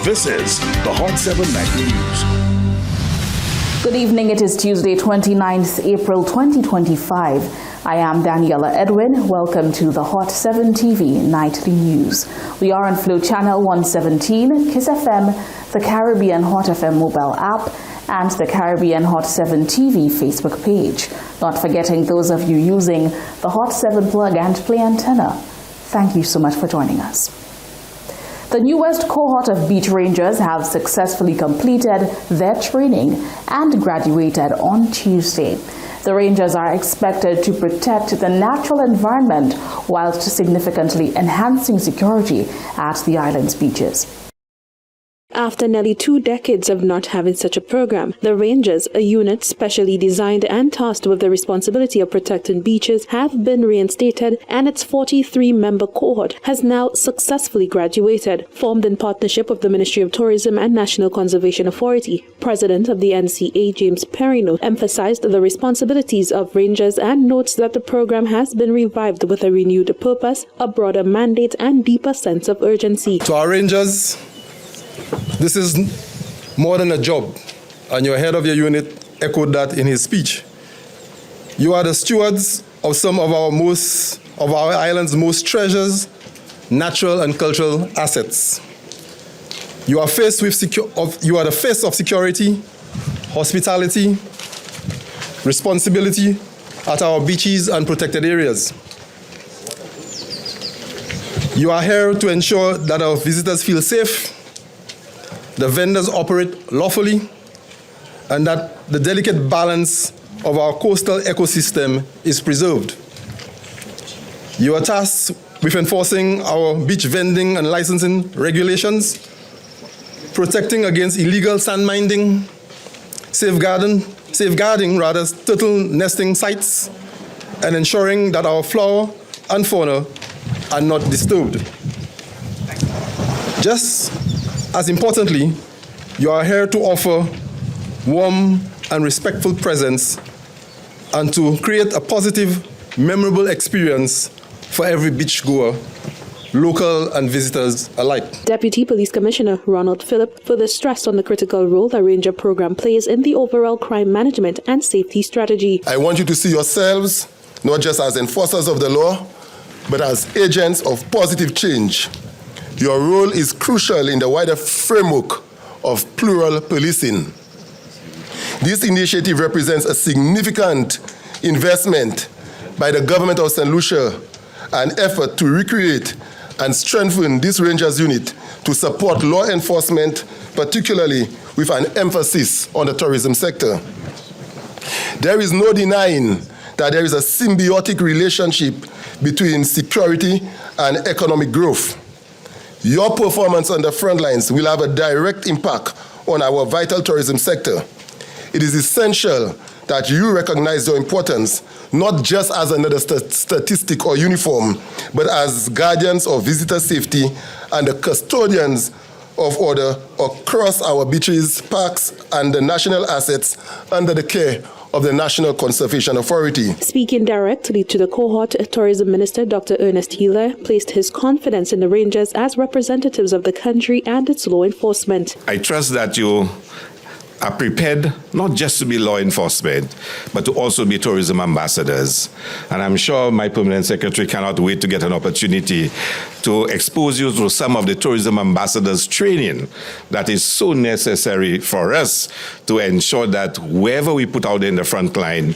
This is the Hot 7 Nightly News. Good evening. It is Tuesday, 29th April 2025. I am Daniela Edwin. Welcome to the Hot 7 TV Nightly News. We are on Flow Channel 117, Kiss FM, the Caribbean Hot FM mobile app, and the Caribbean Hot 7 TV Facebook page. Not forgetting those of you using the Hot 7 plug and play antenna. Thank you so much for joining us. The newest cohort of beach rangers have successfully completed their training and graduated on Tuesday. The rangers are expected to protect the natural environment whilst significantly enhancing security at the island's beaches. After nearly 2 decades of not having such a program, the Rangers, a unit specially designed and tasked with the responsibility of protecting beaches, have been reinstated, and its 43-member cohort has now successfully graduated. Formed in partnership with the Ministry of Tourism and National Conservation Authority, President of the NCA, James Perino, emphasized the responsibilities of Rangers and notes that the program has been revived with a renewed purpose, a broader mandate, and deeper sense of urgency. To our Rangers, this is more than a job, and your head of your unit echoed that in his speech. You are the stewards of some of our island's most treasures, natural and cultural assets. You are you are the face of security, hospitality, responsibility at our beaches and protected areas. You are here to ensure that our visitors feel safe, the vendors operate lawfully, and that the delicate balance of our coastal ecosystem is preserved. You are tasked with enforcing our beach vending and licensing regulations, protecting against illegal sand mining, safeguarding turtle nesting sites, and ensuring that our flora and fauna are not disturbed. Just as importantly, you are here to offer warm and respectful presence and to create a positive, memorable experience for every beachgoer, local and visitors alike. Deputy Police Commissioner Ronald Phillip further stressed on the critical role the Ranger program plays in the overall crime management and safety strategy. I want you to see yourselves not just as enforcers of the law, but as agents of positive change. Your role is crucial in the wider framework of plural policing. This initiative represents a significant investment by the government of Saint Lucia, an effort to recreate and strengthen this Rangers unit to support law enforcement, particularly with an emphasis on the tourism sector. There is no denying that there is a symbiotic relationship between security and economic growth. Your performance on the front lines will have a direct impact on our vital tourism sector. It is essential that you recognize your importance, not just as another statistic or uniform, but as guardians of visitor safety and the custodians of order across our beaches, parks, and the national assets under the care of the National Conservation Authority. Speaking directly to the cohort, Tourism Minister Dr. Ernest Healer placed his confidence in the Rangers as representatives of the country and its law enforcement. I trust that you are prepared not just to be law enforcement, but to also be tourism ambassadors. And I'm sure my permanent secretary cannot wait to get an opportunity to expose you to some of the tourism ambassadors training that is so necessary for us to ensure that wherever we put out in the front line,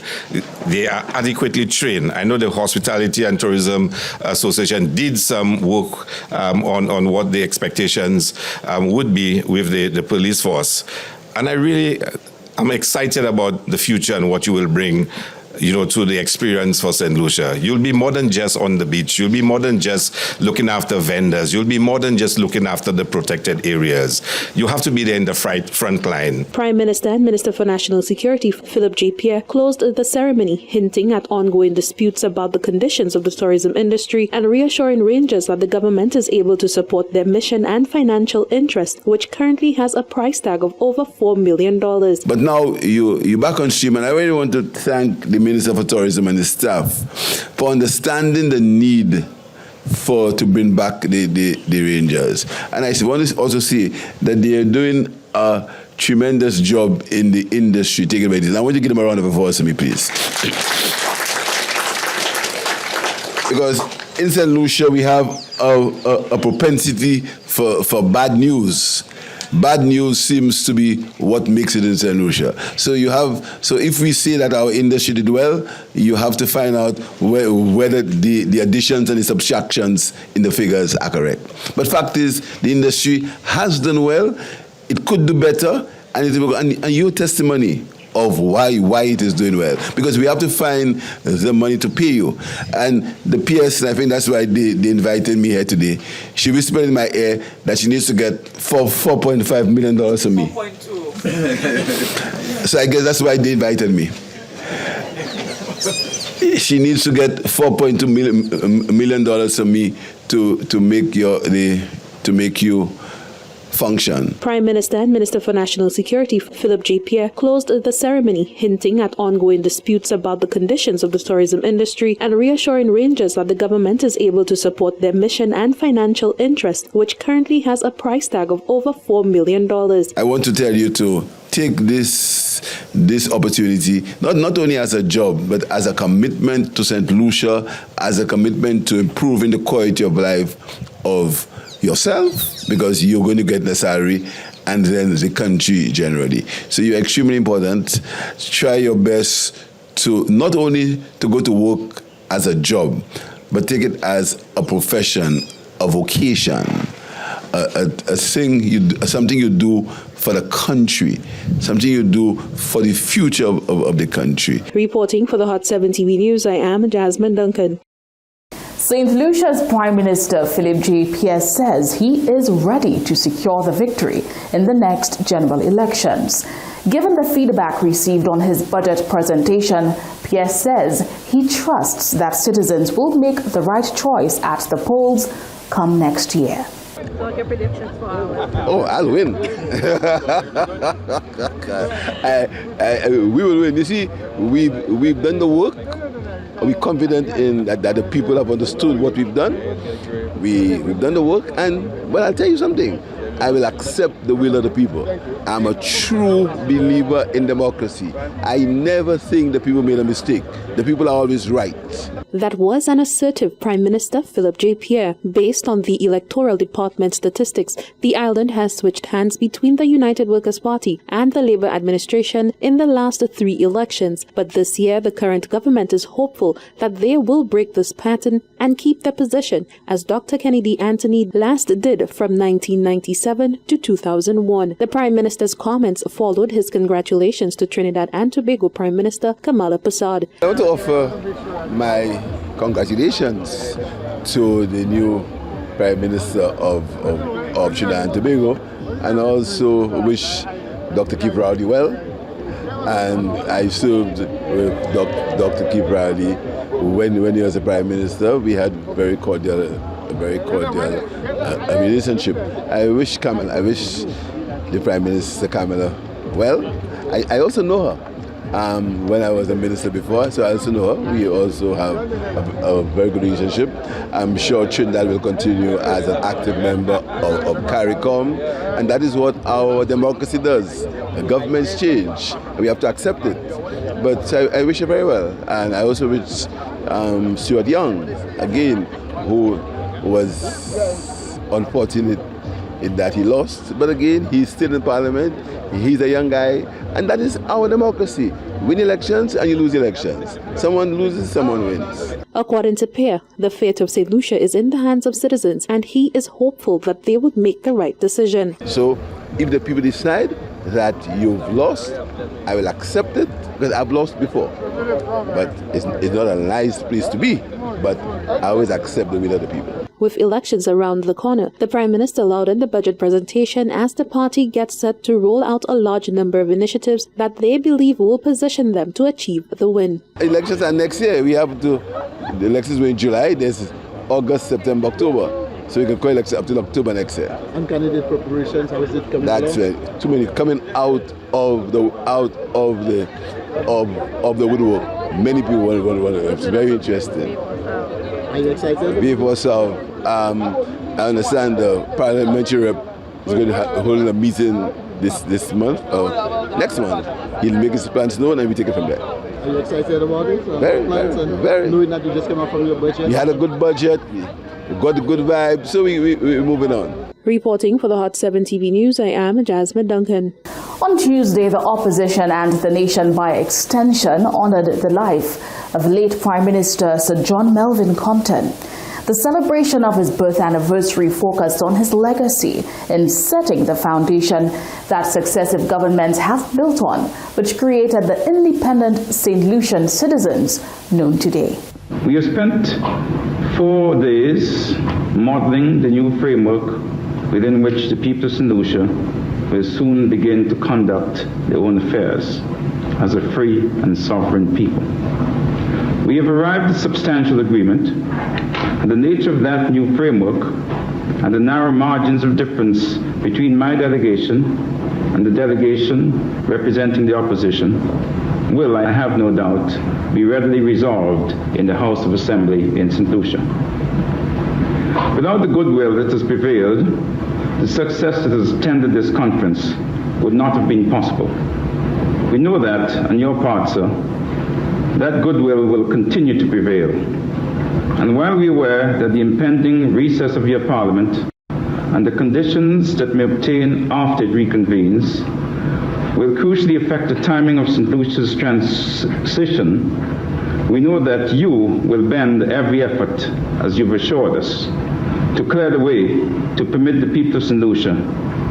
they are adequately trained. I know the Hospitality and Tourism Association did some work on what the expectations would be with the police force. And I'm excited about the future and what you will bring, to the experience for Saint Lucia. You'll be more than just on the beach. You'll be more than just looking after vendors. You'll be more than just looking after the protected areas. You have to be there in the front line. Prime Minister and Minister for National Security, Philip J. Pierre, closed the ceremony, hinting at ongoing disputes about the conditions of the tourism industry and reassuring Rangers that the government is able to support their mission and financial interest, which currently has a price tag of over $4 million. But now you're back on stream, and I really want to thank the Minister for Tourism and the staff for understanding the need to bring back the Rangers. And I want to also say that they are doing a tremendous job in the industry. Take it by this. I want you to give them a round of applause for me, please. Because in Saint Lucia, we have a propensity for bad news. Bad news seems to be what makes it in Saint Lucia. So if we say that our industry did well, you have to find out whether the additions and the subtractions in the figures are correct. But fact is, the industry has done well. It could do better, and your testimony of why it is doing well, because we have to find the money to pay you. And the PS, I think that's why they invited me here today. She whispered in my ear that she needs to get $4.5 million from me. 4.2. So I guess that's why they invited me. She needs to get $4.2 million from me to make you function. Prime Minister and Minister for National Security Philip J. Pierre closed the ceremony, hinting at ongoing disputes about the conditions of the tourism industry and reassuring rangers that the government is able to support their mission and financial interest, which currently has a price tag of over $4 million. I want to tell you to take this opportunity, not only as a job, but as a commitment to Saint Lucia, as a commitment to improving the quality of life of yourself, because you're going to get the salary, and then the country generally. So you're extremely important. Try your best to not only to go to work as a job, but take it as a profession, a vocation, a thing, something you do for the country, something you do for the future of the country. Reporting for the Hot 7 TV News, I am Jasmine Duncan. St. Lucia's Prime Minister Philip J. Pierre says he is ready to secure the victory in the next general elections. Given the feedback received on his budget presentation, Pierre says he trusts that citizens will make the right choice at the polls come next year. What are your predictions for our? Oh, I'll win. We will win. You see, we've done the work. We're confident in that the people have understood what we've done. We've done the work, and well, I'll tell you something. I will accept the will of the people. I'm a true believer in democracy. I never think the people made a mistake. The people are always right. That was an assertive Prime Minister Philip J. Pierre. Based on the Electoral Department statistics, the island has switched hands between the United Workers' Party and the Labour administration in the last 3 elections. But this year, the current government is hopeful that they will break this pattern and keep their position, as Dr. Kennedy Anthony last did from 1997 to 2001. The Prime Minister's comments followed his congratulations to Trinidad and Tobago Prime Minister Kamala Persad. I want to offer my congratulations to the new Prime Minister of Trinidad and Tobago, and also wish Dr. Keith Rowley well. And I served with Dr. Keith Rowley when he was the Prime Minister. We had a very cordial relationship. I wish the Prime Minister Kamala well. I also know her. When I was a minister before, so I also know her. We also have a very good relationship. I'm sure Trinidad will continue as an active member of CARICOM, and that is what our democracy does. The governments change, and we have to accept it. But I wish her very well, and I also wish Stuart Young, again, who was unfortunate in that he lost, but again, he's still in Parliament. He's a young guy, and that is our democracy. Win elections and you lose elections. Someone loses, someone wins. According to Pierre, the fate of St. Lucia is in the hands of citizens, and he is hopeful that they would make the right decision. So, if the people decide that you've lost, I will accept it, because I've lost before. But it's not a nice place to be, but I always accept the will of the people. With elections around the corner, the Prime Minister lauded the budget presentation as the party gets set to roll out a large number of initiatives that they believe will position them to achieve the win. Elections are next year. The elections were in July. There's August, September, October. So we can call elections up to October next year. And candidate preparations, how is it coming That's along? Too many coming out of the woodwork. Many people want to. It's very interesting. Are you excited? Before so, I understand the parliamentary rep is going to hold a meeting this month or next month. He'll make his plans known and we take it from there. Are you excited about it? Very. Knowing that you just came out from your budget? We had a good budget, we got a good vibe, so we're moving on. Reporting for the Hot 7 TV News, I am Jasmine Duncan. On Tuesday, the opposition and the nation by extension honored the life of late Prime Minister Sir John Melvin Compton. The celebration of his birth anniversary focused on his legacy in setting the foundation that successive governments have built on, which created the independent Saint Lucian citizens known today. We have spent 4 days modeling the new framework within which the people of Saint Lucia will soon begin to conduct their own affairs as a free and sovereign people. We have arrived at substantial agreement, and the nature of that new framework and the narrow margins of difference between my delegation and the delegation representing the opposition will, I have no doubt, be readily resolved in the House of Assembly in Saint Lucia. Without the goodwill that has prevailed, the success that has attended this conference would not have been possible. We know that, on your part, sir, that goodwill will continue to prevail. And while we are aware that the impending recess of your Parliament and the conditions that may obtain after it reconvenes will crucially affect the timing of St. Lucia's transition, we know that you will bend every effort, as you've assured us, to clear the way to permit the people of St. Lucia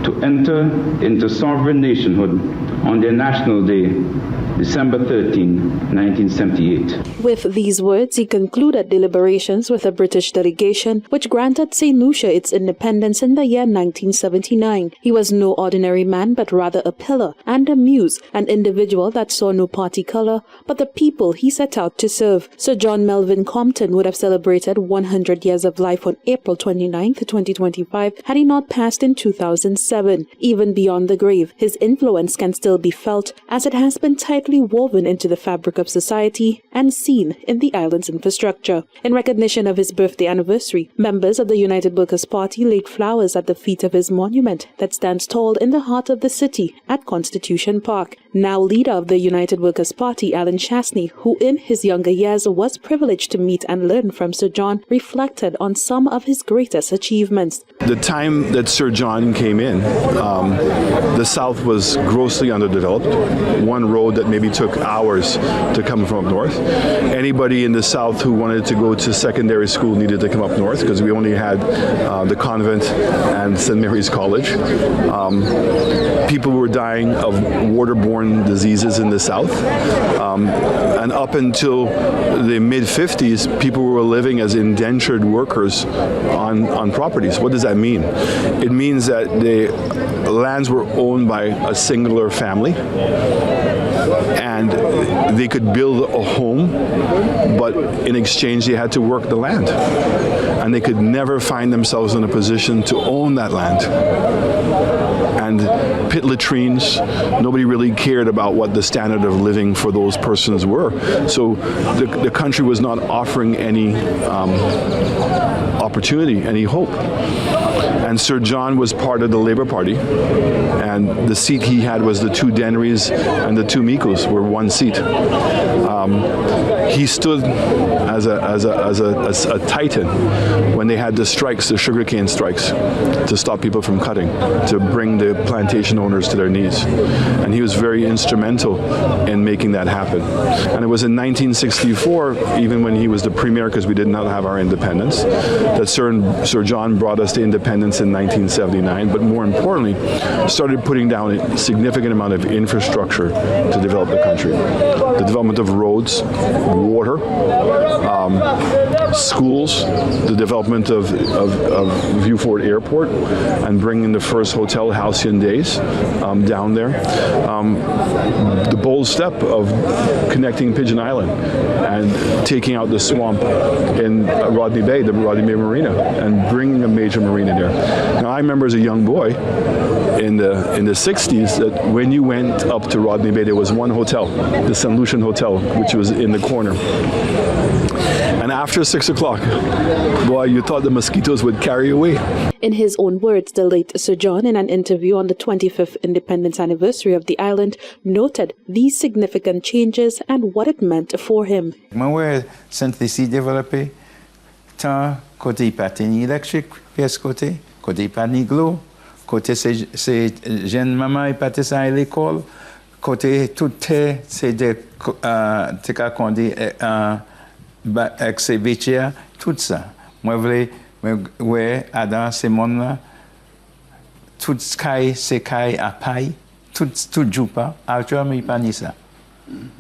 to enter into sovereign nationhood on their National Day, December 13, 1978. With these words, he concluded deliberations with a British delegation which granted Saint Lucia its independence in the year 1979. He was no ordinary man, but rather a pillar and a muse, an individual that saw no party color, but the people he set out to serve. Sir John Melvin Compton would have celebrated 100 years of life on April 29, 2025, had he not passed in 2007. Even beyond the grave, his influence can still be felt, as it has been tightly woven into the fabric of society and seen in the island's infrastructure. In recognition of his birthday anniversary, members of the United Workers' Party laid flowers at the feet of his monument that stands tall in the heart of the city at Constitution Park. Now leader of the United Workers' Party, Alan Chasney, who in his younger years was privileged to meet and learn from Sir John, reflected on some of his greatest achievements. The time that Sir John came in, the South was grossly underdeveloped. One road that maybe took hours to come from up north. Anybody in the South who wanted to go to secondary school needed to come up north because we only had the convent and St. Mary's College. People were dying of waterborne diseases in the South. And up until the mid-50s, people were living as indentured workers on properties. What does that mean? It means that the lands were owned by a singular family, and they could build a home, but in exchange they had to work the land. And they could never find themselves in a position to own that land. And pit latrines, nobody really cared about what the standard of living for those persons were. So the country was not offering any opportunity, any hope. And Sir John was part of the Labour Party, and the seat he had was the 2 Denrys and the 2 Mikos were one seat. He stood as a titan when they had the strikes, the sugarcane strikes, to stop people from cutting, to bring the plantation owners to their knees. And he was very instrumental in making that happen. And it was in 1964, even when he was the premier, because we did not have our independence, that Sir John brought us to independence in 1979, but more importantly, started putting down a significant amount of infrastructure to develop the country. The development of roads, water, schools, the development of Viewfort Airport, and bringing the first hotel, Halcyon Days, down there. The bold step of connecting Pigeon Island and taking out the swamp in Rodney Bay, the Rodney Bay Marina, and bringing a major marina there. Now, I remember as a young boy in the 60s that when you went up to Rodney Bay, there was one hotel, the Saint Lucian Hotel, which was in the corner. And after 6 o'clock, boy, you thought the mosquitoes would carry away. In his own words, the late Sir John, in an interview on the 25th independence anniversary of the island, noted these significant changes and what it meant for him. Moi, Saint Lucia développé, tant côté pas ni électrique, pièce côté pas ni glo, côté c'est jeune maman et pas ça à l'école, côté tout c'est des t'es qu'on dit accès tout ça. Moi voulais ouais dans ce monde là tout sky c'est kai à paille tout joue pas actuellement il pas ni ça.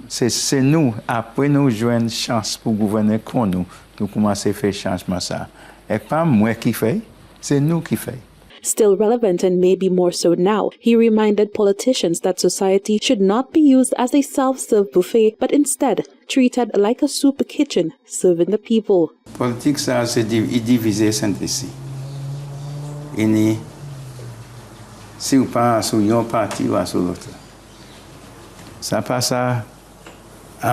C'est nous, après nous jouons une chance pour gouverner comme nous commençons à faire changement ça. Et pas moi qui fait, c'est nous qui fait. Still relevant and maybe more so now, he reminded politicians that society should not be used as a self-serve buffet, but instead treated like a soup kitchen, serving the people. Politique, ça, c'est diviser Saint-Lucie. Si vous pas sur un parti ou sur l'autre, ça passe à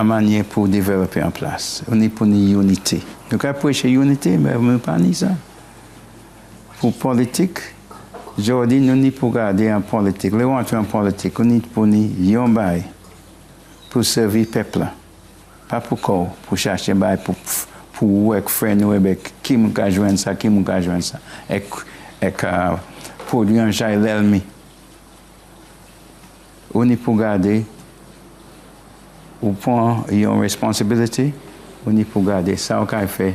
manière pour développer en place. On est pour une unité. Nous avons prêché unité, mais on ne pas ni ça. Pour politique, aujourd'hui, nous n'y pour garder en politique. Les gens en politique, on est pour nous bail pour servir le peuple. Pas pour quoi, pour chercher bail pour avec frère nous avec qui nous ka joindre ça, qui nous ka joindre ça. Et produire un jail l'ennemi. On est pour garder ou prend une responsabilité, on est pour garder ça au cas fait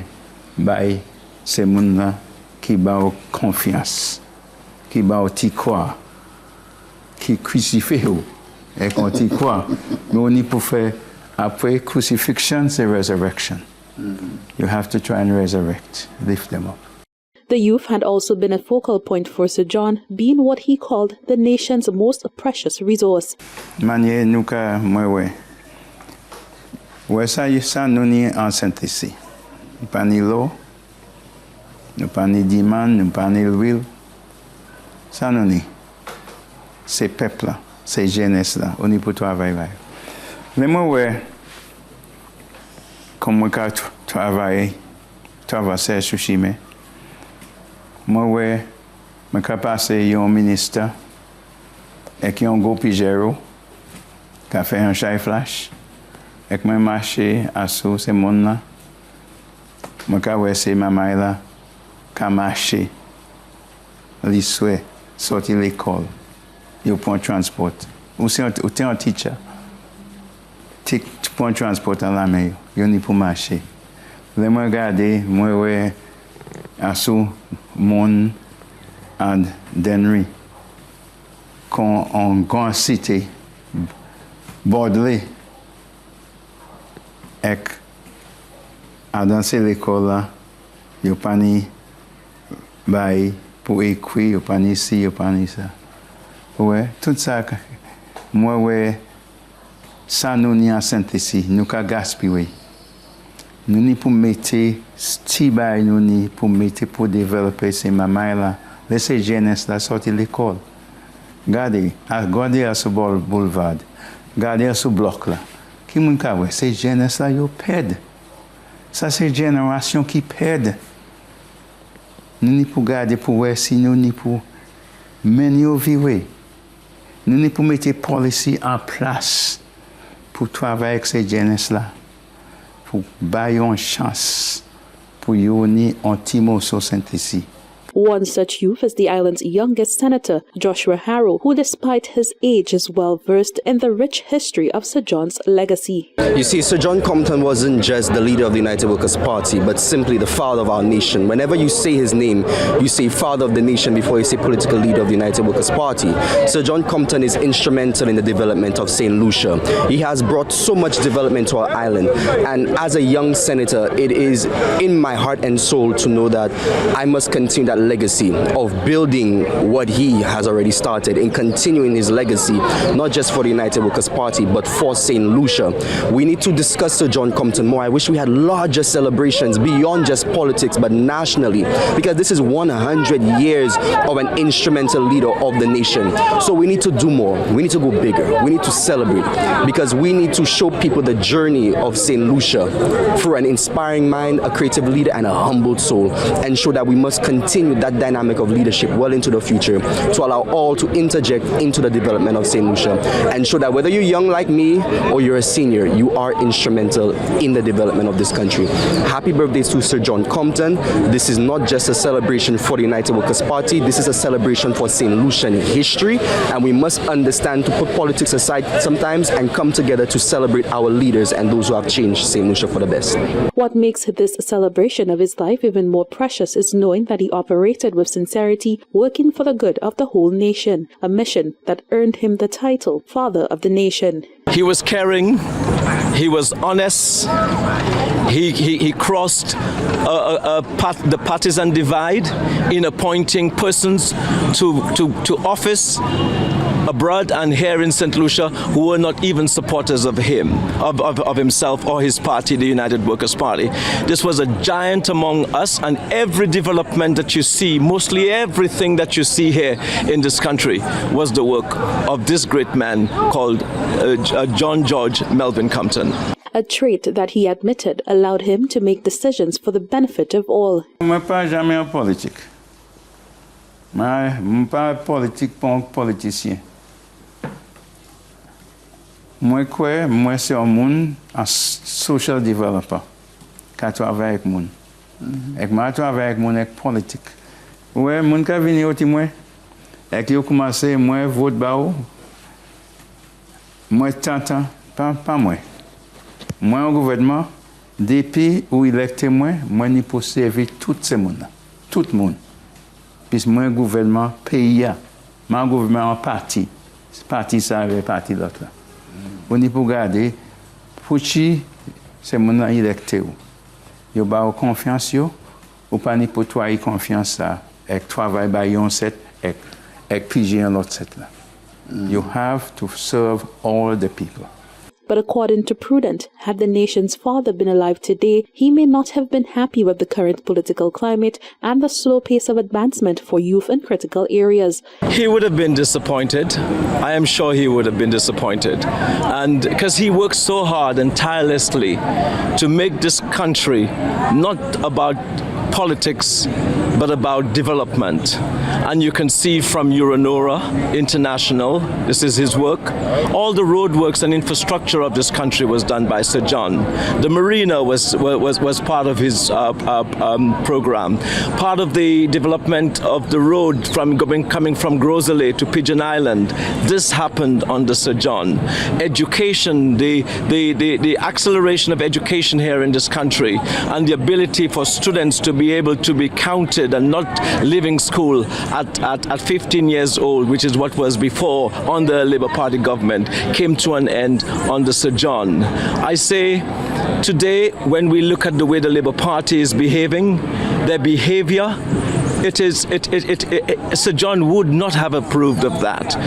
by ces gens qui ont confiance, qui ont croire, qui crucifient et qu'on y croit. Mais on est pour faire après crucifixion, c'est resurrection. You have to try and resurrect, lift them up. The youth had also been a focal point for Sir John, being what he called the nation's most precious resource. Manière nous ka moi ouais ça nous ni en Saint-Lucie. Nous pas ni l'eau, nous pas ni diamant, nous pas ni l'huile. Ça nous ni. Ces peuples là, ces jeunesse là, on est pour travailler. Mais moi ouais comme moi travailler sur chemin. Moi ouais me passer un ministre et qui ont go pigero qui a fait un chai flash et que moi marché à sous ces monde là moi ouais c'est maman là qui a marché les souhaits sortir l'école il prend transport ou c'est un teacher tu prends transport à la main il n'y pour marcher les moi regarder moi ouais à sous mon and Denry qu'on en grande cité bordelais et à danser l'école là il pas ni bail pour écrire il pas ni ci il pas ni ça ouais tout ça moi ouais ça nous ni en Saint-Lucie nous ka gaspiller nous ni pour mettre petit bail nous ni pour mettre pour développer ces mamans là laissez jeunesse là sortir l'école regardez à ce boulevard regardez à ce bloc là qui moun ka ouais ces jeunesse là yo perdent ça c'est génération qui perdent nous ni pour garder pour ouais si nous ni pour mener vivre nous ni pour mettre policy en place pour travailler avec ces jeunesse là pour bailler une chance pour yoni antimo sur Saint-Lucie. One such youth is the island's youngest senator, Joshua Harrow, who despite his age is well versed in the rich history of Sir John's legacy. You see, Sir John Compton wasn't just the leader of the United Workers' Party, but simply the father of our nation. Whenever you say his name, you say father of the nation before you say political leader of the United Workers' Party. Sir John Compton is instrumental in the development of Saint Lucia. He has brought so much development to our island. And as a young senator, it is in my heart and soul to know that I must continue that legacy of building what he has already started and continuing his legacy, not just for the United Workers' Party, but for Saint Lucia. We need to discuss Sir John Compton more. I wish we had larger celebrations beyond just politics, but nationally, because this is 100 years of an instrumental leader of the nation. So we need to do more. We need to go bigger. We need to celebrate, because we need to show people the journey of Saint Lucia through an inspiring mind, a creative leader, and a humbled soul, and show that we must continue that dynamic of leadership well into the future to allow all to interject into the development of Saint Lucia, and show that whether you're young like me or you're a senior, you are instrumental in the development of this country. Happy birthday to Sir John Compton. This is not just a celebration for the United Workers' Party, this is a celebration for Saint Lucian history, and we must understand to put politics aside sometimes and come together to celebrate our leaders and those who have changed Saint Lucia for the best. What makes this celebration of his life even more precious is knowing that he operated with sincerity, working for the good of the whole nation, a mission that earned him the title Father of the Nation. He was caring, he was honest, he crossed the partisan divide in appointing persons to office abroad and here in St. Lucia who were not even supporters of him, of himself or his party, the United Workers' Party. This was a giant among us, and every development that you see, mostly everything that you see here in this country, was the work of this great man called John George Melvin Compton. A trait that he admitted allowed him to make decisions for the benefit of all. Je ne suis pas jamais en politique. Je ne suis pas politique pour un politicien. Moi, je suis un monde, un social developer, qui travaille avec le monde. Et je travaille avec le monde, avec la politique. Oui, les gens qui viennent au moi, et qui ont commencé, moi, vote bao, moi, t'entends, pas moi. Moi, au gouvernement, depuis où il est moi, moi, je peux servir tout ce monde, tout le monde. Puis moi, le gouvernement, pays, mon gouvernement en parti ça avec parti l'autre. On peut regarder, pour qui c'est mon électeur. Il y a confiance, ou pas ni pour toi, confiance, avec travail, avec piger l'autre set. You have to serve all the people. But according to Prudent, had the nation's father been alive today, he may not have been happy with the current political climate and the slow pace of advancement for youth in critical areas. He would have been disappointed. I am sure he would have been disappointed. And because he worked so hard and tirelessly to make this country not about politics, but about development. And you can see from Euronora International, this is his work, all the roadworks and infrastructure of this country was done by Sir John. The marina was part of his program. Part of the development of the road coming from Groseley to Pigeon Island, this happened under Sir John. Education, the acceleration of education here in this country, and the ability for students to be able to be counted and not leaving school at 15 years old, which is what was before on the Labour Party government, came to an end under Sir John. I say today, when we look at the way the Labour Party is behaving, their behavior, Sir John would not have approved of that,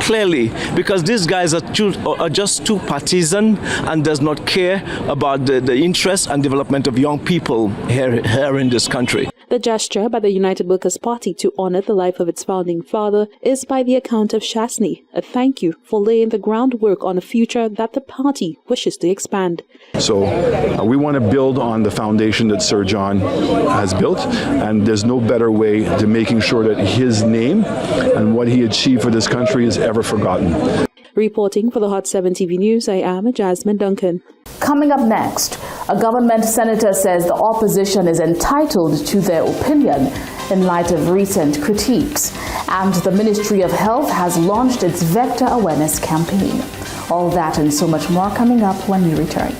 clearly, because these guys are just too partisan and does not care about the interests and development of young people here in this country. The gesture by the United Workers' Party to honor the life of its founding father is, by the account of Shasni, a thank you for laying the groundwork on a future that the party wishes to expand. So we want to build on the foundation that Sir John has built, and there's no better way to making sure that his name and what he achieved for this country is ever forgotten. Reporting for the Hot 7 TV News, I am Jasmine Duncan. Coming up next, a government senator says the opposition is entitled to their opinion in light of recent critiques. And the Ministry of Health has launched its vector awareness campaign. All that and so much more coming up when we return.